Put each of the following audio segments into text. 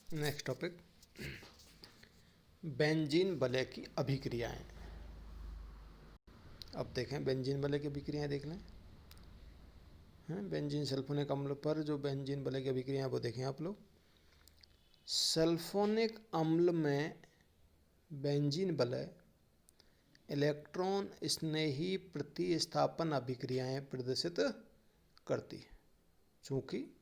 Next topic, benzene वलय की अभिक्रियाएं। अब देखें बेंजीन वलय की अभिक्रियाएं देख लें। बेंजीन सल्फोनिक अम्ल पर जो बेंजीन वलय की अभिक्रियाएं वो देखें आप लोग। सल्फोनिक अम्ल में बेंजीन वलय इलेक्ट्रॉन स्नेही प्रतिस्थापन अभिक्रियाएं प्रदर्शित करती है। चूँकि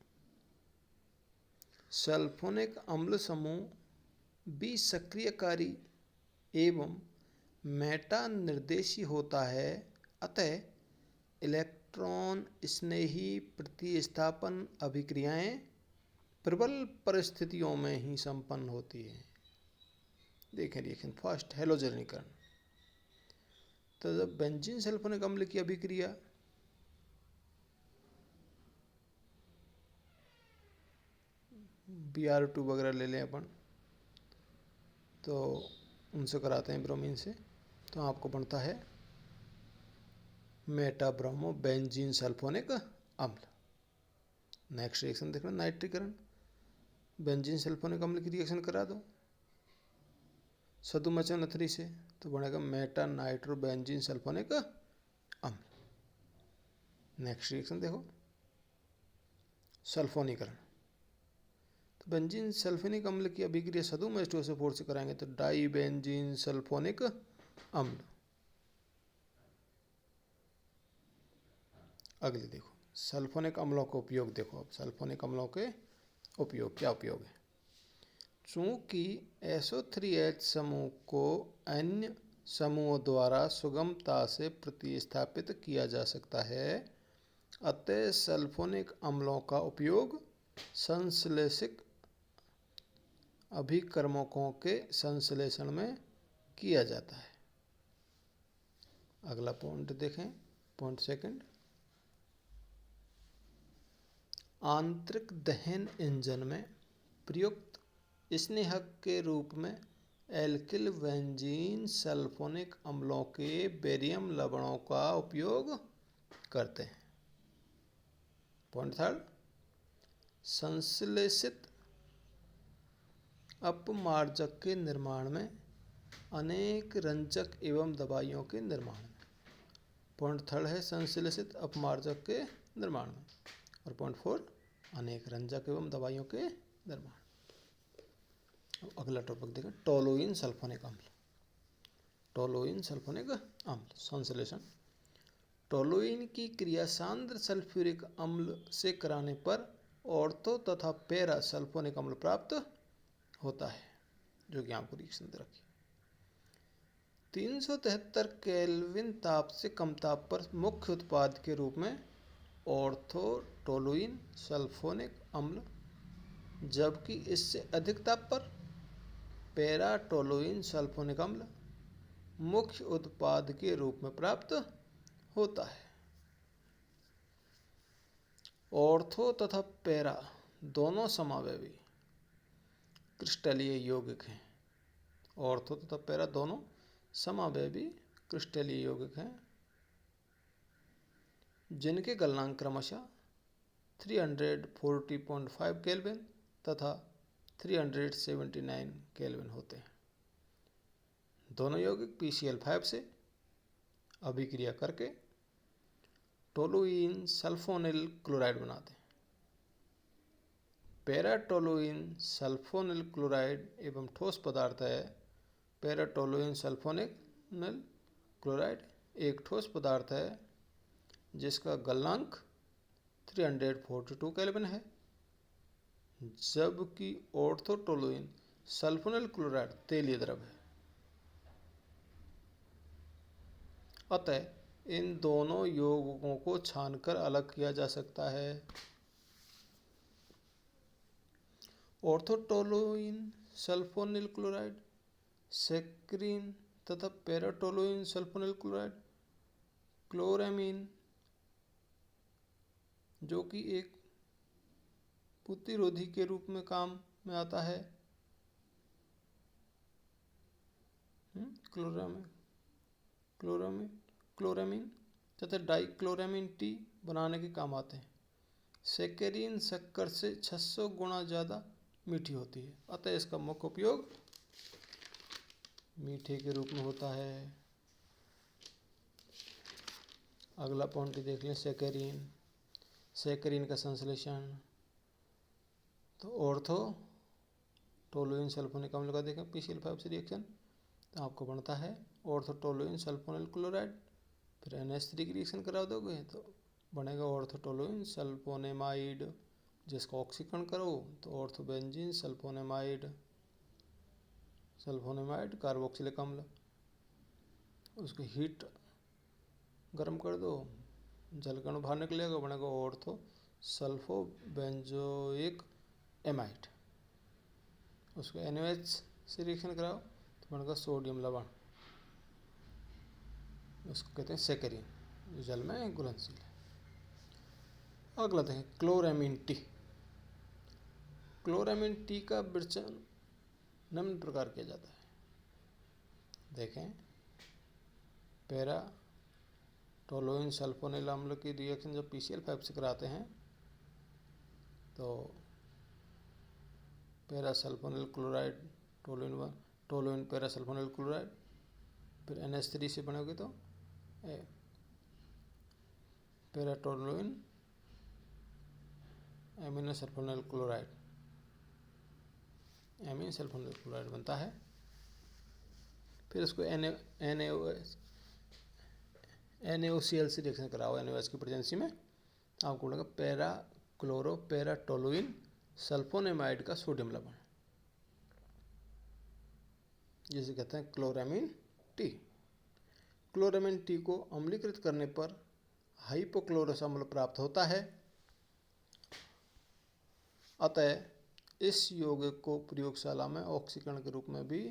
सल्फोनिक अम्ल समूह विसक्रियकारी एवं मेटा निर्देशी होता है, अतः इलेक्ट्रॉन स्नेही प्रतिस्थापन अभिक्रियाएं प्रबल परिस्थितियों में ही संपन्न होती है। देखें फर्स्ट हेलोजनीकरण। तो जब बेंजीन सल्फोनिक अम्ल की अभिक्रिया Br2 वगैरह ले लें अपन, तो उनसे कराते हैं ब्रोमीन से, तो आपको बनता है मेटा ब्रोमो बेंजीन सल्फोनिक अम्ल। नेक्स्ट रिएक्शन देखना, नाइट्रीकरण। बेंजीन सल्फोनिक अम्ल की रिएक्शन करा दो सदुमचन से, तो बनेगा मेटा नाइट्रो बेंजीन सल्फोनिक अम्ल। नेक्स्ट रिएक्शन देखो, सल्फोनीकरण। तो बेंजीन सल्फोनिक अम्ल की अभिक्रिया सदुम H2SO4 से कराएंगे तो डाई बेंजीन सल्फोनिक अम्ल। अगले देखो सल्फोनिक अम्लों का उपयोग देखो। अब सल्फोनिक अम्लों के उपयोग, क्या उपयोग है? चूँकि SO3H समूह को अन्य समूहों द्वारा सुगमता से प्रतिस्थापित किया जा सकता है, अतः सल्फोनिक अम्लों का उपयोग संश्लेषित अभिकर्मकों के संश्लेषण में किया जाता है। अगला पॉइंट देखें, पॉइंट सेकंड। आंतरिक दहन इंजन में प्रयुक्त स्नेहक के रूप में एल्किल बेंजीन सल्फोनिक अम्लों के बेरियम लवणों का उपयोग करते हैं। पॉइंट थर्ड, संश्लेषित अपमार्जक के निर्माण में, अनेक रंजक एवं दवाइयों के निर्माण में। पॉइंट थर्ड है संश्लेषित अपमार्जक के निर्माण में, और पॉइंट फोर अनेक रंजक एवं दवाइयों के निर्माण। अगला टॉपिक देखें, टोलुइन सल्फोनिक अम्ल। टोलुइन सल्फोनिक अम्ल संश्लेषण। टोलुइन की क्रिया सांद्र सल्फ्यूरिक अम्ल से कराने पर ऑर्थो तथा पैरा सल्फोनिक अम्ल प्राप्त होता है, जो कि आपको रिएक्शन दे रखी। 373 केल्विन ताप से कम ताप पर मुख्य उत्पाद के रूप में ऑर्थो टोलुइन सल्फोनिक अम्ल, जबकि इससे अधिक ताप पर पैरा टोलुइन सल्फोनिक अम्ल मुख्य उत्पाद के रूप में प्राप्त होता है। ऑर्थो तथा पैरा दोनों समावयवी क्रिस्टलीय यौगिक हैं। ऑर्थो तथा पैरा दोनों समावयवी क्रिस्टलीय यौगिक हैं, जिनके गलनांक क्रमशः 340.5 केल्विन तथा 379 केल्विन होते हैं। दोनों यौगिक PCl5 से अभिक्रिया करके टोलुइन सल्फोनिल क्लोराइड बनाते हैं। पैराटोलुइन सल्फोनिल क्लोराइड एवं ठोस पदार्थ है। पैराटोलुइन सल्फोनिल क्लोराइड एक ठोस पदार्थ है जिसका गलनांक 342 केल्विन है, जबकि ऑर्थोटोलुइन सल्फोनिल क्लोराइड तेलीय द्रव है। अतः इन दोनों यौगिकों को छानकर अलग किया जा सकता है। ऑर्थोटोलुइन सल्फोनिल क्लोराइड सेक्रिन तथा पैराटोलुइन सल्फोनिल क्लोराइड क्लोरामीन, जो कि एक प्रतिरोधी के रूप में काम में आता है। क्लोरामीन तथा डाइक्लोरामीन टी बनाने के काम आते हैं। सेकेरिन शक्कर से 600 गुना ज़्यादा मीठी होती है, अतः इसका मुख्य उपयोग मीठे के रूप में होता है। अगला पॉइंट देख लें, सैकरीन। सैकरीन का संश्लेषण, तो ऑर्थो टोलुइन सल्फोनिक अम्ल का देखें PCl5 से रिएक्शन, तो आपको बनता है ऑर्थो टोलुइन सल्फोनिल क्लोराइड। फिर NH3 की रिएक्शन करा दोगे तो बनेगा ऑर्थो टोलुइन सल्फोनेमाइड, जिसका ऑक्सीकरण करो तो ortho benzene sulphonamide, sulphonamide carboxylic अम्ल। उसकी हीट गर्म कर दो, जल कण बाहर निकलेगा, बनेगा ऑर्थो सल्फो बेंजोइक एमाइड। उसको NaOH से रिएक्शन कराओ तो बनेगा सोडियम लवण, उसको कहते हैं सैकरीन, जो जल में घुलनशील है। अगला देखें, क्लोरामीन टी। क्लोरामीन टी का विरचन निम्न प्रकार किया जाता है। देखें, पैरा टोलुइन सल्फोनिल अम्ल की रिएक्शन जब PCl5 से कराते हैं तो para sulphonyl chloride toluene para sulphonyl chloride, फिर NH3 से बनोगे तो para toluene amino sulphonyl chloride, amine sulphonyl chloride बनता है। फिर उसको NaOCl से रिएक्शन कराओ NaOH की प्रेजेंसी में, आपको मिलेगा para chloro para toluene sulfonamide का सोडियम लवण, जिसे कहते हैं क्लोरामीन टी। क्लोरामीन टी को अम्लीकृत करने पर हाइपोक्लोरस अम्ल प्राप्त होता है, अतः इस यौगिक को प्रयोगशाला में ऑक्सीकरण के रूप में भी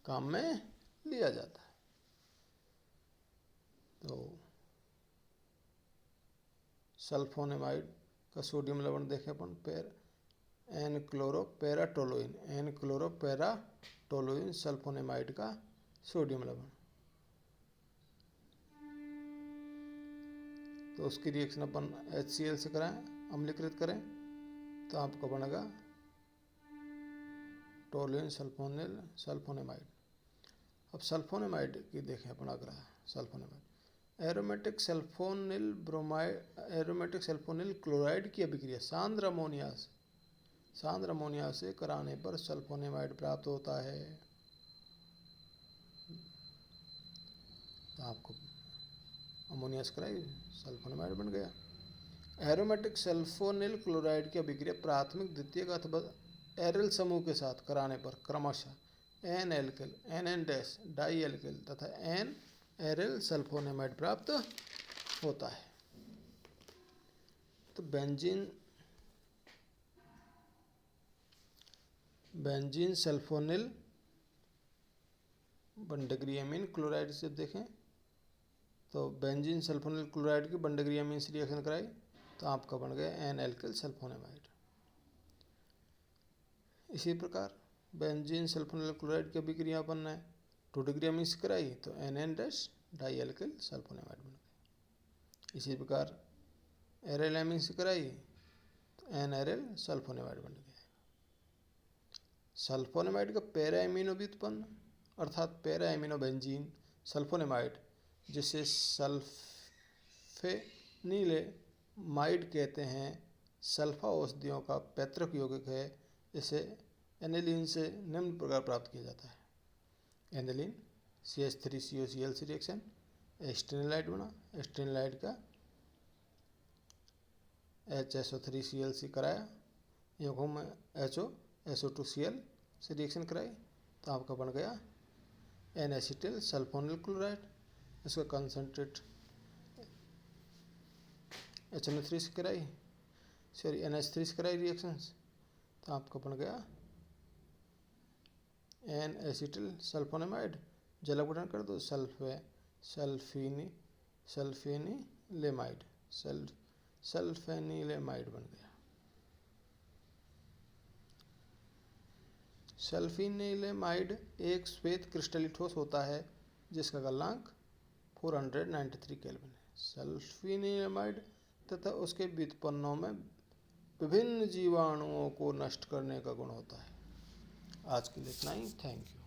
काम में लिया जाता है। तो सल्फोनेमाइड का सोडियम लवण देखें अपन, N chloro para toluene sulfonamide का सोडियम लवण, तो उसकी रिएक्शन अपन HCl से कराएं, अम्लीकृत करें, तो आपको बनेगा टोलुइन सल्फोनेमाइड। अब सल्फोनेमाइड की देखें अपन अगला सल्फोनेमाइड, एरोमेटिक सल्फोनिल क्लोराइड की अभिक्रिया सांद्र अमोनिया से कराने पर सल्फोनेमाइड प्राप्त होता है। तो आपको अमोनिया से कराई, सल्फोनेमाइड बन गया। एरोमेटिक सल्फोनिल क्लोराइड की अभिक्रिया प्राथमिक, द्वितीयक अथवा एरिल समूह के साथ कराने पर क्रमशः N alkyl, NN di alkyl तथा एन एरिल सल्फोनेमाइड प्राप्त होता है। तो benzene sulphonyl 1 degree amine chloride से देखें, तो बेंजीन सल्फोनिल क्लोराइड की 1 डिग्री अमीन से रिएक्शन कराई तो आपका बन गया एन एल्किल सल्फोनेमाइड। इसी प्रकार बेंजीन सल्फोनिल क्लोराइड की अभिक्रिया अपन ने 2 डिग्री अमीन से कराई तो NN डाई एल्किल सल्फोनेमाइड बन गया। इसी प्रकार एरिल अमीन से कराई तो एन एरिल सल्फोनेमाइड बन गया। सल्फोनेमाइड का पैरा एमिनो व्युत्पन्न अर्थात पैरा एमिनो बेंजीन सल्फोनेमाइड, जिसे सल्फेनिलेमाइड कहते हैं, सल्फा औषधियों का पैतृक यौगिक है। इसे एनिलीन से निम्न प्रकार प्राप्त किया जाता है। एनिलीन CH3COCl से रिएक्शन एस्टेनिलाइड बना, एस्टेनिलाइड का HSO3Cl कराया, यौगों में HO2Cl से रिएक्शन कराई तो आपका बन गया एन एसिटिल सल्फोनिल क्लोराइड। इसका कंसनट्रेट HNO3 से कराई, NH3 से कराई रिएक्शंस तो आपका बन गया एन एसिटिल सल्फोनेमाइड। जल अपघटन कर दो, सल्फेनिलेमाइड बन गया। सल्फेनिलेमाइड एक श्वेत क्रिस्टलीय ठोस होता है जिसका गलनांक 493 केल्विन है। सल्फेनिलेमाइड तथा उसके व्युत्पन्नों में विभिन्न जीवाणुओं को नष्ट करने का गुण होता है। आज के लिए इतना ही। Thank you.